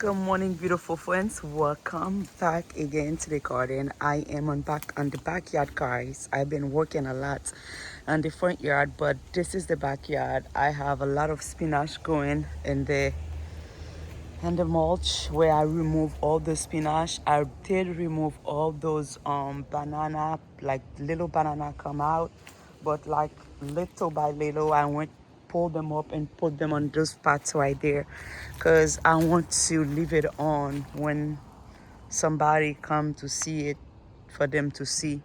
Good morning, beautiful friends. Welcome back again to the garden. I am back on the backyard, guys. I've been working a lot on the front yard, but this is the backyard. I have a lot of spinach going in the mulch where I remove all the spinach. I did remove all those banana, like little banana come out, but like little by little I went pull them up and put them on those pots right there, because I want to leave it on when somebody come to see it, for them to see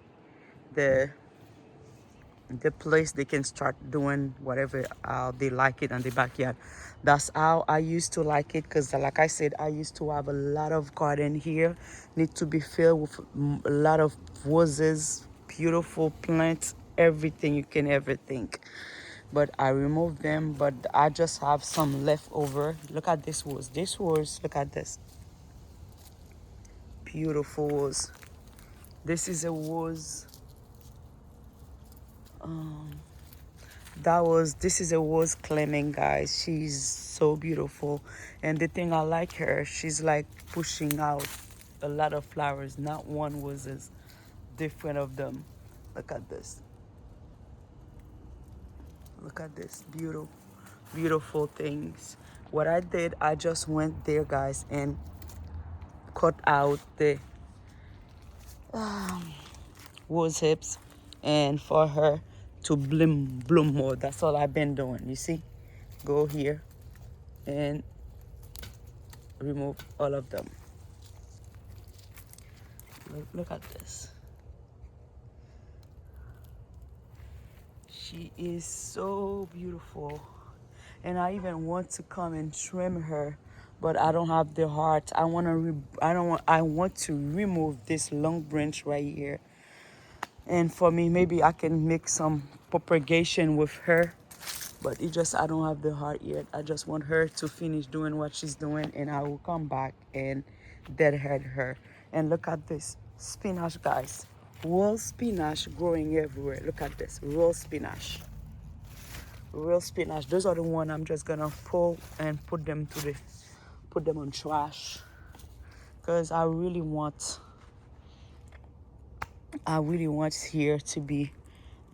the place they can start doing whatever they like it in the backyard. That's how I used to like it, because like I said, I used to have a lot of garden here, need to be filled with a lot of roses, beautiful plants, everything you can ever think. But I removed them, but I just have some left over. Look at this rose, look at this beautiful rose. This is a rose. This is a rose Clement, guys. She's so beautiful, and the thing I like her, she's like pushing out a lot of flowers, not one roses, different of them. Look at this, beautiful things. What I did, I just went there, guys, and cut out the rose hips, and for her to bloom more. That's all I've been doing. You see, go here and remove all of them. Look at this. She is so beautiful, and I even want to come and trim her, but I don't have the heart. I want to remove this long branch right here, and for me, maybe I can make some propagation with her, but I don't have the heart yet. I just want her to finish doing what she's doing, and I will come back and deadhead her. And look at this spinach, guys. Real spinach growing everywhere. Look at this, real spinach. Those are the one I'm just gonna pull and put them on trash, because I really want here to be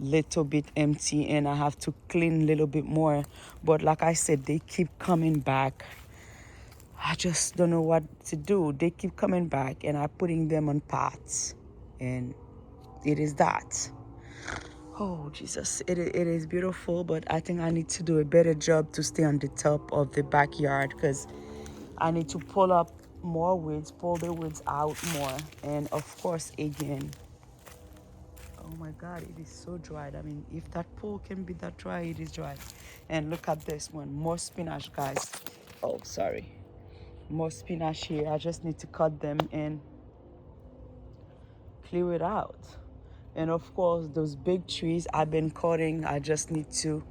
little bit empty, and I have to clean a little bit more. But like I said, they keep coming back. I just don't know what to do. They keep coming back, and I'm putting them on pots, and it is that. Oh, Jesus, it is beautiful, but I think I need to do a better job to stay on the top of the backyard, because I need to pull up more weeds, pull the weeds out more, and of course, again, oh my God, it is so dry. I mean, if that pool can be that dry, it is dry. And look at this one, more spinach, guys. Oh, sorry. More spinach here. I just need to cut them and clear it out. And of course, those big trees I've been cutting, I just need to,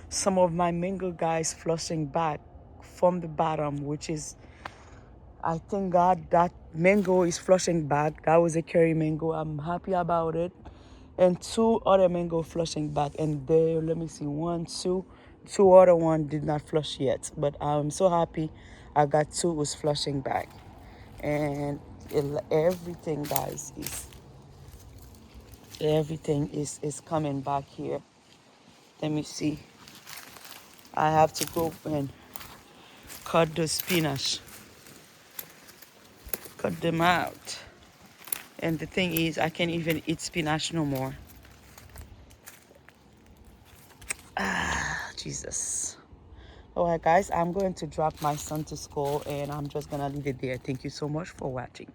some of my mango, guys, flushing back from the bottom, which is, I thank God that mango is flushing back. That was a curry mango. I'm happy about it. And two other mango flushing back. And there, let me see, two other one did not flush yet. But I'm so happy I got two was flushing back. And everything, guys, is coming back here. Let me see. I have to go and cut the spinach. Cut them out. And the thing is, I can't even eat spinach no more. Jesus. All right, guys, I'm going to drop my son to school, and I'm just going to leave it there. Thank you so much for watching.